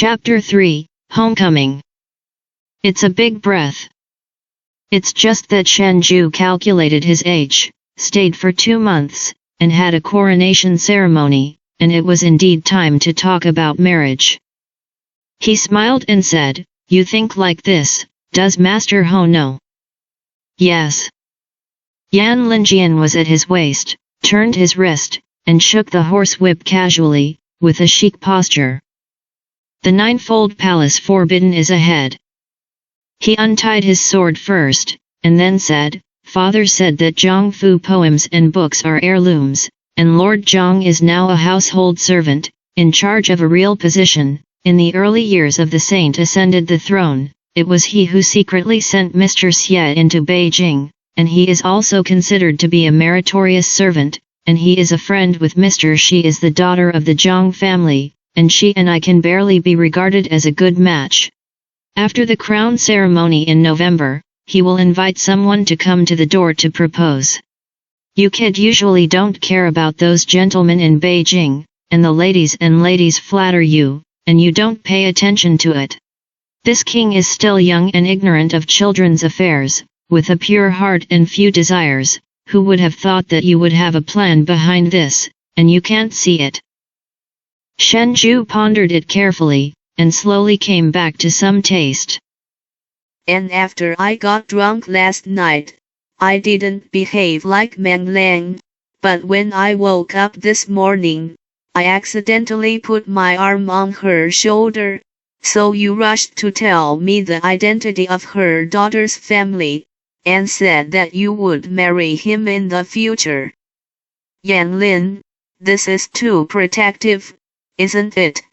Chapter 3, Homecoming. It's a big breath. It's just that Shen Ju calculated his age, stayed for 2 months, and had a coronation ceremony, and it was indeed time to talk about marriage. He smiled and said, "You think like this, does Master Ho know?" "Yes." Yan Linjian was at his waist, turned his wrist, and shook the horsewhip casually, with a chic posture. "The ninefold palace forbidden is ahead." He untied his sword first, and then said, "Father said that Zhongfu poems and books are heirlooms, and Lord Zhong is now a household servant, in charge of a real position. In the early years of the saint ascended the throne, it was he who secretly sent Mr. Xie into Beijing, and he is also considered to be a meritorious servant, and he is a friend with Mr. She is the daughter of the Zhong family, and she and I can barely be regarded as a good match. After the crown ceremony in November, he will invite someone to come to the door to propose. You kid usually don't care about those gentlemen in Beijing, and the ladies flatter you, and you don't pay attention to it. This king is still young and ignorant of children's affairs, with a pure heart and few desires. Who would have thought that you would have a plan behind this, and you can't see it?" Shen Ju pondered it carefully, and slowly came back to some taste. "And after I got drunk last night, I didn't behave like Meng Lang, but when I woke up this morning, I accidentally put my arm on her shoulder, so you rushed to tell me the identity of her daughter's family, and said that you would marry him in the future. Yan Lin, this is too protective, isn't it?"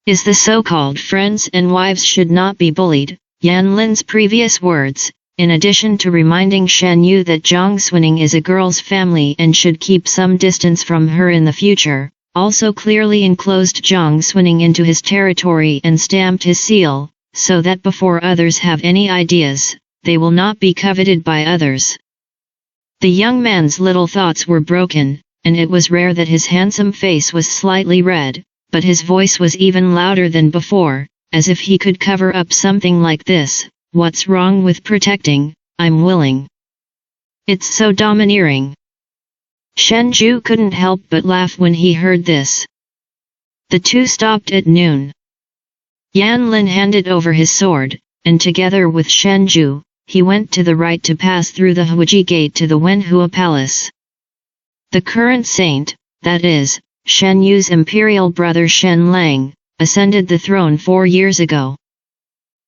Is the so-called friends and wives should not be bullied, Yan Lin's previous words, in addition to reminding Shen Yu that Zhang Suining is a girl's family and should keep some distance from her in the future, also clearly enclosed Zhang Suining into his territory and stamped his seal, so that before others have any ideas, they will not be coveted by others. The young man's little thoughts were broken, and it was rare that his handsome face was slightly red, but his voice was even louder than before, as if he could cover up something like this. "What's wrong with protecting? I'm willing." It's so domineering. Shen Ju couldn't help but laugh when he heard this. The two stopped at noon. Yan Lin handed over his sword, and together with Shen Ju, he went to the right to pass through the Huiji Gate to the Wenhua Palace. The current saint, that is, Shen Yu's imperial brother Shen Lang, ascended the throne 4 years ago.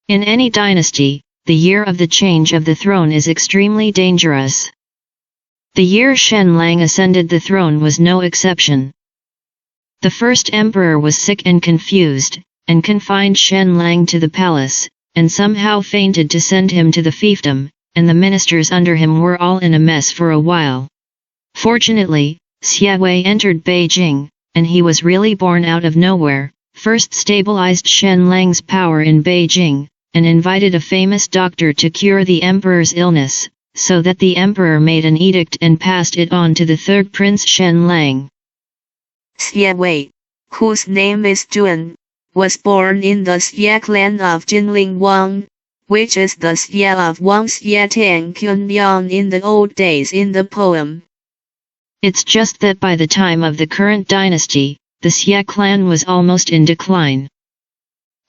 In any dynasty, the year of the change of the throne is extremely dangerous. The year Shen Lang ascended the throne was no exception. The first emperor was sick and confused, and confined Shen Lang to the palace, and somehow fainted to send him to the fiefdom, and the ministers under him were all in a mess for a while. Fortunately, Xie Wei entered Beijing, and he was really born out of nowhere, first stabilized Shen Lang's power in Beijing, and invited a famous doctor to cure the emperor's illness, so that the emperor made an edict and passed it on to the third prince Shen Lang. Xie Wei, whose name is Jun, was born in the Xie clan of Jinling Wang, which is the Xie of Wang Xie Tang Kunyang in the old days in the poem. It's just that by the time of the current dynasty, the Xie clan was almost in decline.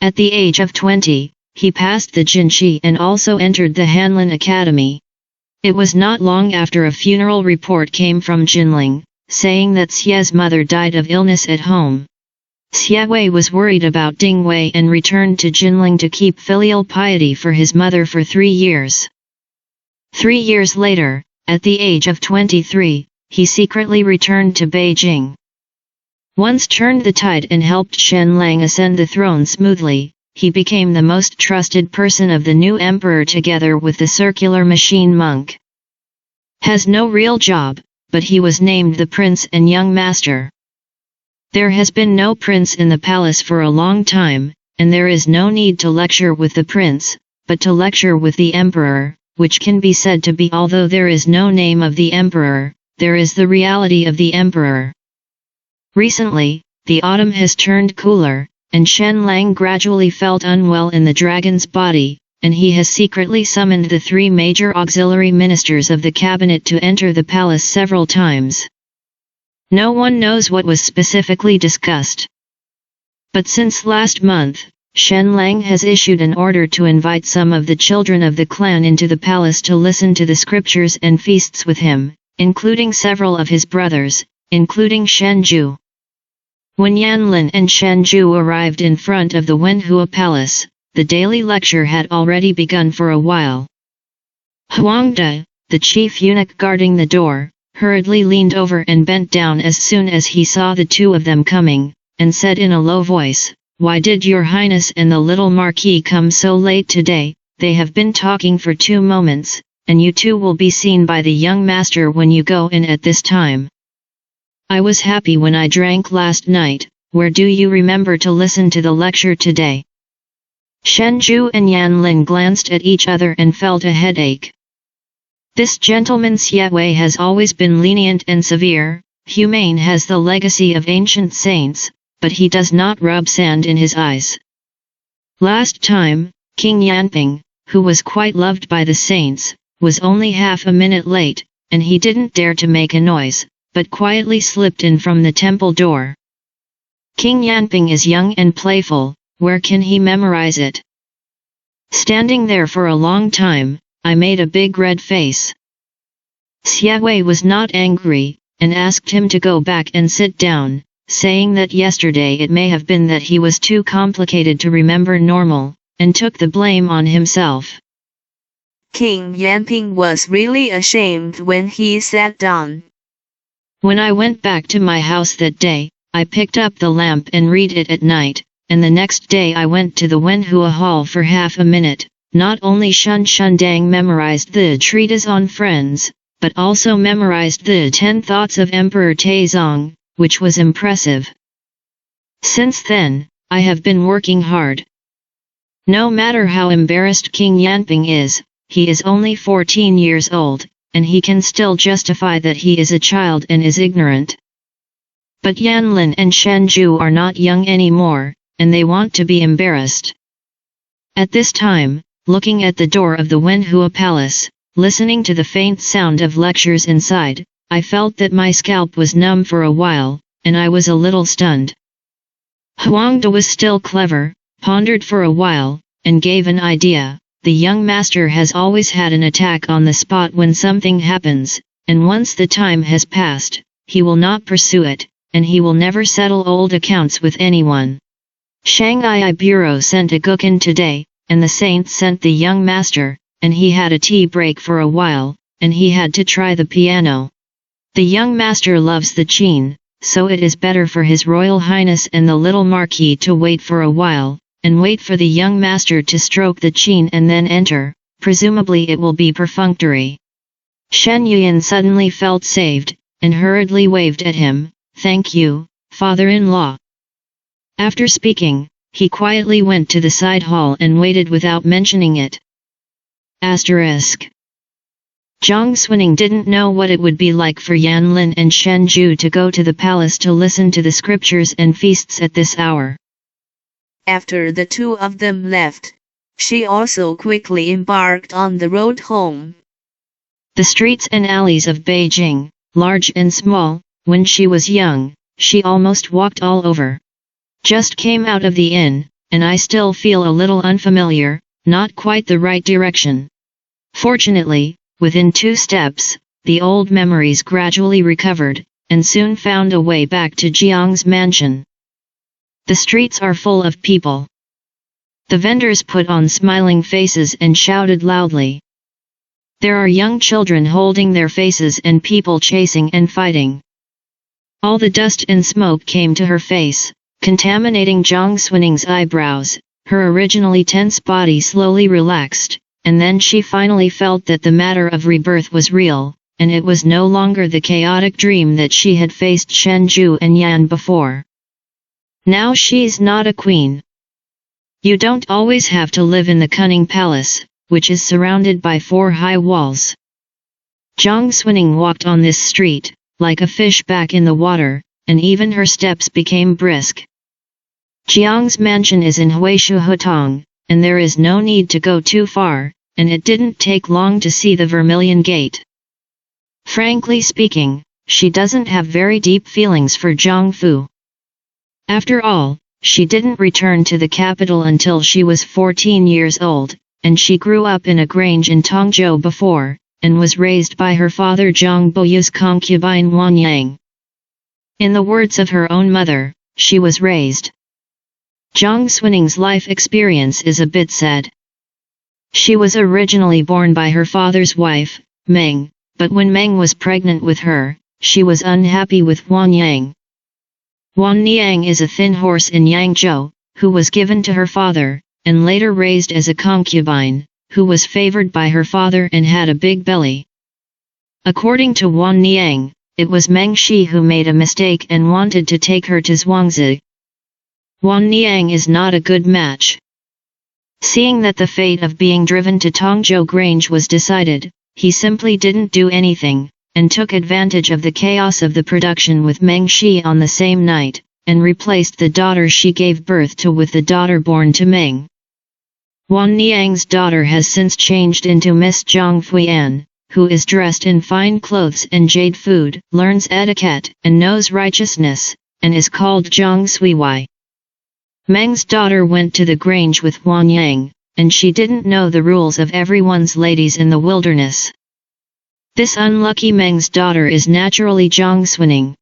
At the age of 20, he passed the Jinshi and also entered the Hanlin Academy. It was not long after a funeral report came from Jinling, saying that Xie's mother died of illness at home. Xie Wei was worried about Ding Wei and returned to Jinling to keep filial piety for his mother for 3 years. 3 years later, at the age of 23, he secretly returned to Beijing. Once turned the tide and helped Shen Lang ascend the throne smoothly, he became the most trusted person of the new emperor together with the circular machine monk. Has no real job, but he was named the prince and young master. There has been no prince in the palace for a long time, and there is no need to lecture with the prince, but to lecture with the emperor, which can be said to be, although there is no name of the emperor, there is the reality of the emperor. Recently, the autumn has turned cooler, and Shen Lang gradually felt unwell in the dragon's body, and he has secretly summoned the 3 major auxiliary ministers of the cabinet to enter the palace several times. No one knows what was specifically discussed. But since last month, Shen Lang has issued an order to invite some of the children of the clan into the palace to listen to the scriptures and feasts with him, including several of his brothers, including Shen Ju. When Yanlin and Shen Ju arrived in front of the Wenhua Palace, the daily lecture had already begun for a while. Huangda, the chief eunuch guarding the door, hurriedly leaned over and bent down as soon as he saw the 2 of them coming, and said in a low voice, "Why did your highness and the little marquis come so late today? They have been talking for 2 moments, and you 2 will be seen by the young master when you go in at this time. I was happy when I drank last night. Where do you remember to listen to the lecture today?" Shen Ju and Yanlin glanced at each other and felt a headache. This gentleman Xie Wei has always been lenient and severe, humane, has the legacy of ancient saints, but he does not rub sand in his eyes. Last time, King Yanping, who was quite loved by the saints, was only half a minute late, and he didn't dare to make a noise, but quietly slipped in from the temple door. King Yanping is young and playful, where can he memorize it? Standing there for a long time, I made a big red face. Xie Wei was not angry, and asked him to go back and sit down, saying that yesterday it may have been that he was too complicated to remember normal, and took the blame on himself. King Yanping was really ashamed when he sat down. When I went back to my house that day, I picked up the lamp and read it at night, and the next day I went to the Wenhua Hall for half a minute. Not only Shun Shundang memorized the treatise on friends, but also memorized the 10 thoughts of Emperor Taizong, which was impressive. Since then, I have been working hard. No matter how embarrassed King Yanping is, he is only 14 years old, and he can still justify that he is a child and is ignorant. But Yanlin and Shen Ju are not young anymore, and they want to be embarrassed. At this time, looking at the door of the Wenhua Palace, listening to the faint sound of lectures inside, I felt that my scalp was numb for a while, and I was a little stunned. Huangda was still clever, pondered for a while, and gave an idea. The young master has always had an attack on the spot when something happens, and once the time has passed, he will not pursue it, and he will never settle old accounts with anyone. Shanghai Bureau sent a Gukin today, and the saints sent the young master, and he had a tea break for a while, and he had to try the piano. The young master loves the qin, so it is better for His Royal Highness and the little Marquis to wait for a while, and wait for the young master to stroke the qin and then enter. Presumably it will be perfunctory. Shen Yuan suddenly felt saved, and hurriedly waved at him. "Thank you, father-in-law." After speaking, he quietly went to the side hall and waited without mentioning it. Asterisk. Zhang Xuning didn't know what it would be like for Yanlin and Shen Ju to go to the palace to listen to the scriptures and feasts at this hour. After the 2 of them left, she also quickly embarked on the road home. The streets and alleys of Beijing, large and small, when she was young, she almost walked all over. Just came out of the inn, and I still feel a little unfamiliar, not quite the right direction. Fortunately, within 2 steps, the old memories gradually recovered, and soon found a way back to Jiang's mansion. The streets are full of people. The vendors put on smiling faces and shouted loudly. There are young children holding their faces and people chasing and fighting. All the dust and smoke came to her face, contaminating Zhang Xuaning's eyebrows. Her originally tense body slowly relaxed, and then she finally felt that the matter of rebirth was real, and it was no longer the chaotic dream that she had faced Shen Ju and Yan before. Now she's not a queen. You don't always have to live in the cunning palace, which is surrounded by 4 high walls. Zhang Xuning walked on this street, like a fish back in the water, and even her steps became brisk. Jiang's mansion is in Huishu Hutong, and there is no need to go too far, and it didn't take long to see the Vermilion Gate. Frankly speaking, she doesn't have very deep feelings for Zhang Fu. After all, she didn't return to the capital until she was 14 years old, and she grew up in a grange in Tongzhou before, and was raised by her father Zhang Boyu's concubine Wan Yang. In the words of her own mother, she was raised. Zhang Xunning's life experience is a bit sad. She was originally born by her father's wife, Meng, but when Meng was pregnant with her, she was unhappy with Wan Yang. Wan Niang is a thin horse in Yangzhou, who was given to her father, and later raised as a concubine, who was favored by her father and had a big belly. According to Wan Niang, it was Meng Shi who made a mistake and wanted to take her to Zhuangzi. Wan Niang is not a good match. Seeing that the fate of being driven to Tongzhou Grange was decided, he simply didn't do anything, and took advantage of the chaos of the production with Meng Shi on the same night, and replaced the daughter she gave birth to with the daughter born to Meng. Wan Niang's daughter has since changed into Miss Zhang Fuyan, who is dressed in fine clothes and jade food, learns etiquette and knows righteousness, and is called Zhang Suiwai. Meng's daughter went to the grange with Wan Yang, and she didn't know the rules of everyone's ladies in the wilderness. This unlucky Meng's daughter is naturally Zhang Xuning.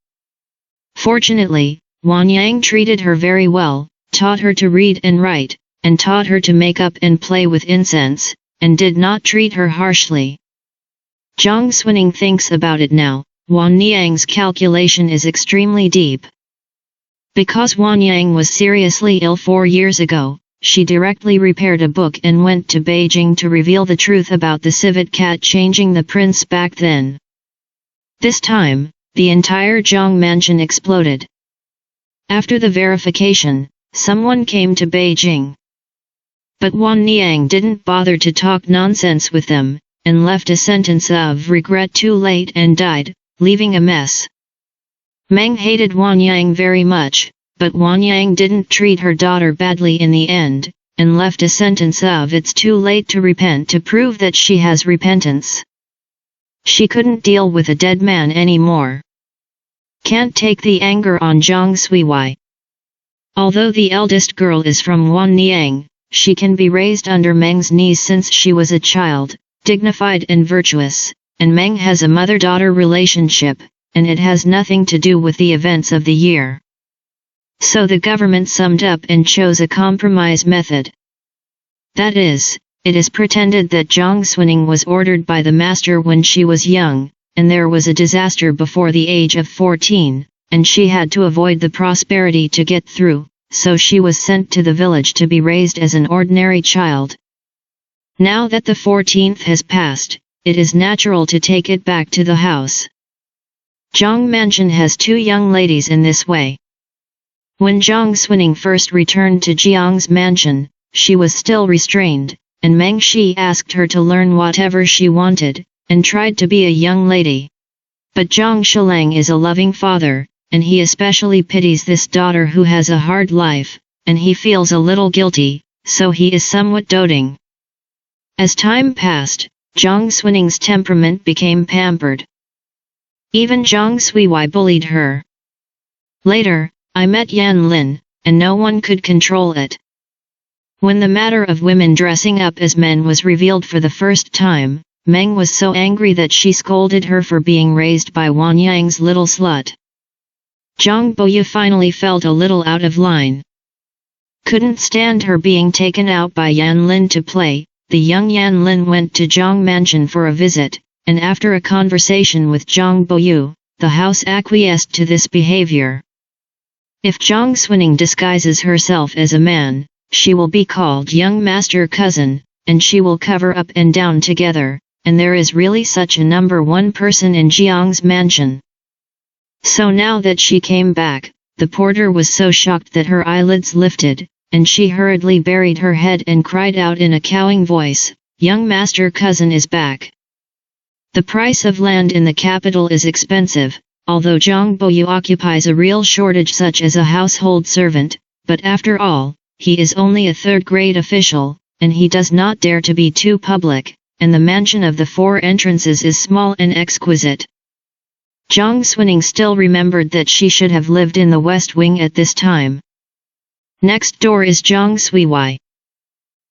Fortunately, Wan Yang treated her very well, taught her to read and write, and taught her to make up and play with incense, and did not treat her harshly. Zhang Xuning thinks about it now. Wan Niang's calculation is extremely deep. Because Wan Yang was seriously ill 4 years ago, she directly repaired a book and went to Beijing to reveal the truth about the civet cat changing the prince back then. This time, the entire Zhang mansion exploded. After the verification, someone came to Beijing. But Wan Niang didn't bother to talk nonsense with them, and left a sentence of regret too late and died, leaving a mess. Meng hated Wan Yang very much, but Wan Yang didn't treat her daughter badly in the end, and left a sentence of it's too late to repent to prove that she has repentance. She couldn't deal with a dead man anymore. Can't take the anger on Zhang Suiwai. Although the eldest girl is from Wan Niang, she can be raised under Meng's knees since she was a child, dignified and virtuous, and Meng has a mother-daughter relationship, and it has nothing to do with the events of the year. So the government summed up and chose a compromise method. That is, it is pretended that Zhang Xuning was ordered by the master when she was young, and there was a disaster before the age of 14, and she had to avoid the prosperity to get through, so she was sent to the village to be raised as an ordinary child. Now that the 14th has passed, it is natural to take it back to the house. Zhang Mansion has 2 young ladies in this way. When Zhang Xuning first returned to Jiang's mansion, she was still restrained, and Meng Shi asked her to learn whatever she wanted, and tried to be a young lady. But Zhang Shilang is a loving father, and he especially pities this daughter who has a hard life, and he feels a little guilty, so he is somewhat doting. As time passed, Zhang Xunning's temperament became pampered. Even Zhang Suiwai bullied her. Later, I met Yan Lin, and no one could control it. When the matter of women dressing up as men was revealed for the first time, Meng was so angry that she scolded her for being raised by Wan Yang's little slut. Zhang Boyu finally felt a little out of line. Couldn't stand her being taken out by Yan Lin to play. The young Yan Lin went to Zhang Mansion for a visit, and after a conversation with Zhang Boyu, the house acquiesced to this behavior. If Zhang Xuning disguises herself as a man, she will be called young master cousin, and she will cover up and down together, and there is really such a number 1 person in Jiang's mansion. So now that she came back, the porter was so shocked that her eyelids lifted, and she hurriedly buried her head and cried out in a cowing voice, "Young master cousin is back." The price of land in the capital is expensive, although Zhang Boyu occupies a real shortage such as a household servant, but after all, he is only a third-grade official, and he does not dare to be too public, and the mansion of the 4 entrances is small and exquisite. Jiang Xuning still remembered that she should have lived in the West Wing at this time. Next door is Zhang Suiwei.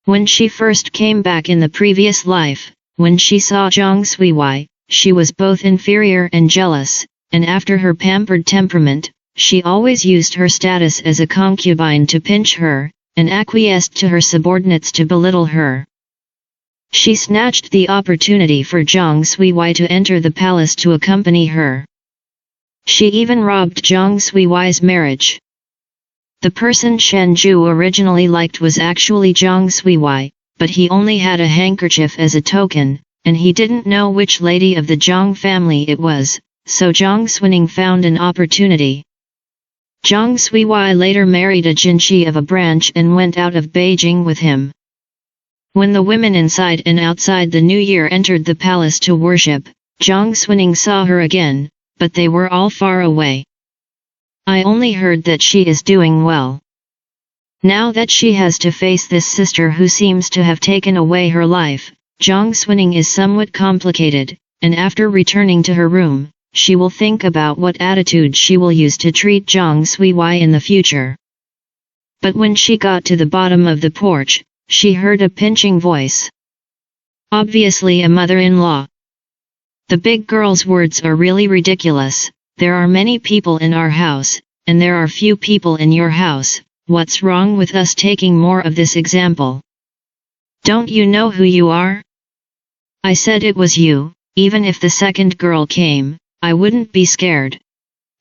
When she first came back in the previous life, when she saw Zhang Suiwei, she was both inferior and jealous, and after her pampered temperament, she always used her status as a concubine to pinch her, and acquiesced to her subordinates to belittle her. She snatched the opportunity for Zhang Suiwei to enter the palace to accompany her. She even robbed Zhang Suiwei's marriage. The person Shen Zhu originally liked was actually Zhang Suiwei, but he only had a handkerchief as a token, and he didn't know which lady of the Zhang family it was, so Jiang Xuning found an opportunity. Zhang Suiwei later married a Jinshi of a branch and went out of Beijing with him. When the women inside and outside the New Year entered the palace to worship, Jiang Xuning saw her again, but they were all far away. I only heard that she is doing well. Now that she has to face this sister who seems to have taken away her life, Jiang Xuning is somewhat complicated, and after returning to her room, she will think about what attitude she will use to treat Zhang Suiwei in the future. But when she got to the bottom of the porch, she heard a pinching voice. Obviously a mother-in-law. The big girl's words are really ridiculous. There are many people in our house, and there are few people in your house. What's wrong with us taking more of this example? Don't you know who you are? I said it was you. Even if the second girl came, I wouldn't be scared.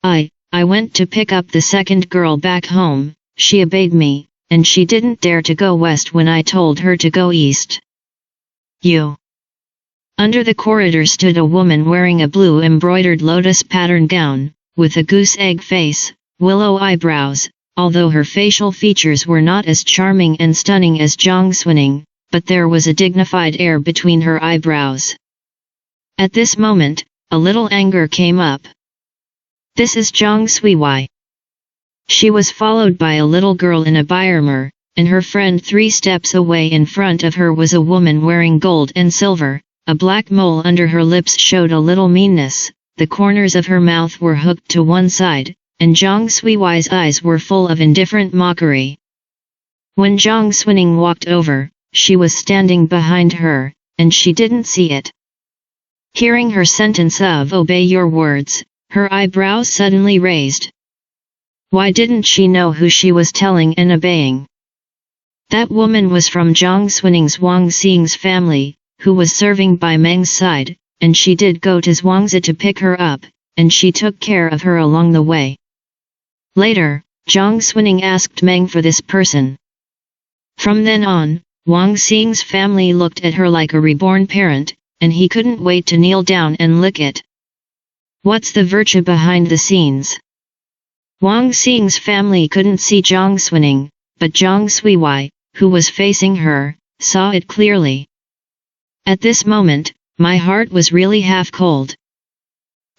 I went to pick up the second girl back home. She obeyed me, and she didn't dare to go west when I told her to go east. You. Under the corridor stood a woman wearing a blue embroidered lotus pattern gown, with a goose egg face, willow eyebrows, although her facial features were not as charming and stunning as Jiang Xuning, but there was a dignified air between her eyebrows. At this moment, a little anger came up. This is Zhang Suiwei. She was followed by a little girl in a byarmer, and her friend 3 steps away in front of her was a woman wearing gold and silver. A black mole under her lips showed a little meanness, the corners of her mouth were hooked to one side, and Zhang Suiwei's eyes were full of indifferent mockery. When Jiang Xuning walked over, she was standing behind her, and she didn't see it. Hearing her sentence of "obey your words," her eyebrows suddenly raised. Why didn't she know who she was telling and obeying? That woman was from Jiang Xuning's Wang Xing's family, who was serving by Meng's side, and she did go to Zhuangzi to pick her up, and she took care of her along the way. Later, Jiang Xuning asked Meng for this person. From then on, Wang Xing's family looked at her like a reborn parent, and he couldn't wait to kneel down and lick it. What's the virtue behind the scenes? Wang Xing's family couldn't see Jiang Xuning, but Zhang Suiwei, who was facing her, saw it clearly. At this moment, my heart was really half cold.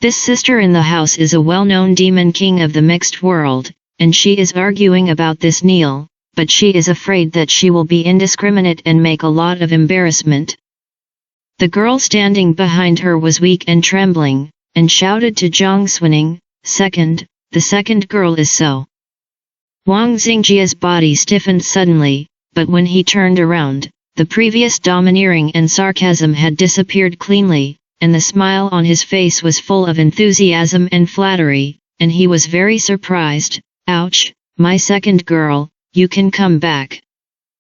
This sister in the house is a well-known demon king of the mixed world, and she is arguing about this kneel, but she is afraid that she will be indiscriminate and make a lot of embarrassment. The girl standing behind her was weak and trembling, and shouted to Jiang Xuning, the second girl is so. Wang Xingjia's body stiffened suddenly, but when he turned around, the previous domineering and sarcasm had disappeared cleanly, and the smile on his face was full of enthusiasm and flattery, and he was very surprised. Ouch, my second girl, you can come back.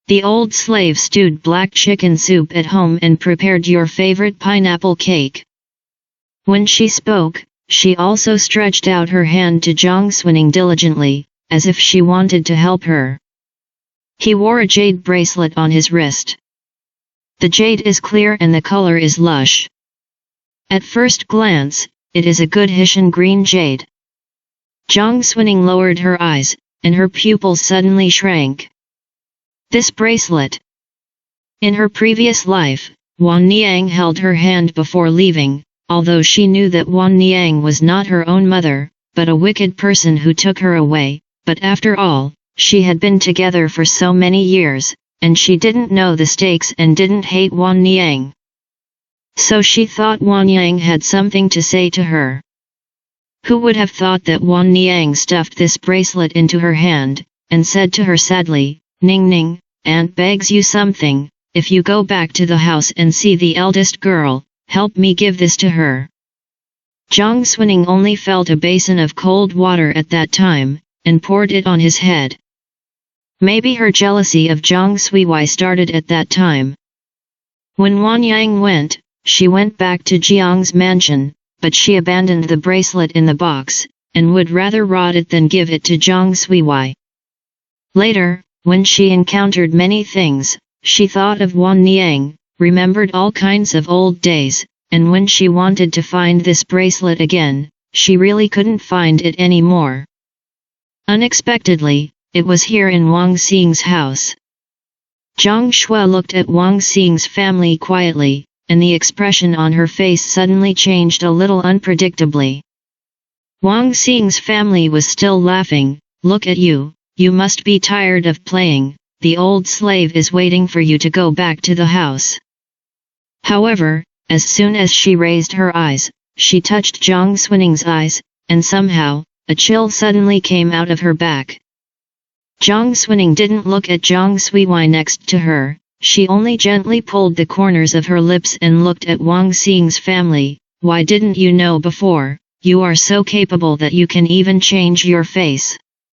The old slave stewed black chicken soup at home and prepared your favorite pineapple cake. When she spoke, she also stretched out her hand to Jiang Xuning diligently, as if she wanted to help her. He wore a jade bracelet on his wrist. The jade is clear and the color is lush. At first glance, it is a good Hessian green jade. Jiang Xuning lowered her eyes, and her pupils suddenly shrank. This bracelet. In her previous life, Wan Niang held her hand before leaving, although she knew that Wan Niang was not her own mother, but a wicked person who took her away, but after all, she had been together for so many years, and she didn't know the stakes and didn't hate Wang Niang. So she thought Wang Yang had something to say to her. Who would have thought that Wang Niang stuffed this bracelet into her hand, and said to her sadly, "Ning Ning, Aunt begs you something, if you go back to the house and see the eldest girl, help me give this to her." Jiang Xuning only felt a basin of cold water at that time, and poured it on his head. Maybe her jealousy of Jiang Suiwei started at that time. When Wang Yang went, she went back to Jiang's mansion, but she abandoned the bracelet in the box, and would rather rot it than give it to Jiang Suiwei. Later, when she encountered many things, she thought of Wang Niang, remembered all kinds of old days, and when she wanted to find this bracelet again, she really couldn't find it anymore. Unexpectedly, it was here in Wang Xing's house. Zhang Shui looked at Wang Xing's family quietly, and the expression on her face suddenly changed a little unpredictably. Wang Xing's family was still laughing. "Look at you, you must be tired of playing, the old slave is waiting for you to go back to the house." However, as soon as she raised her eyes, she touched Jiang Xuning's eyes, and somehow, a chill suddenly came out of her back. Jiang Xuning didn't look at Jiang Suiwei next to her, she only gently pulled the corners of her lips and looked at Wang Xing's family. "Why didn't you know before? You are so capable that you can even change your face."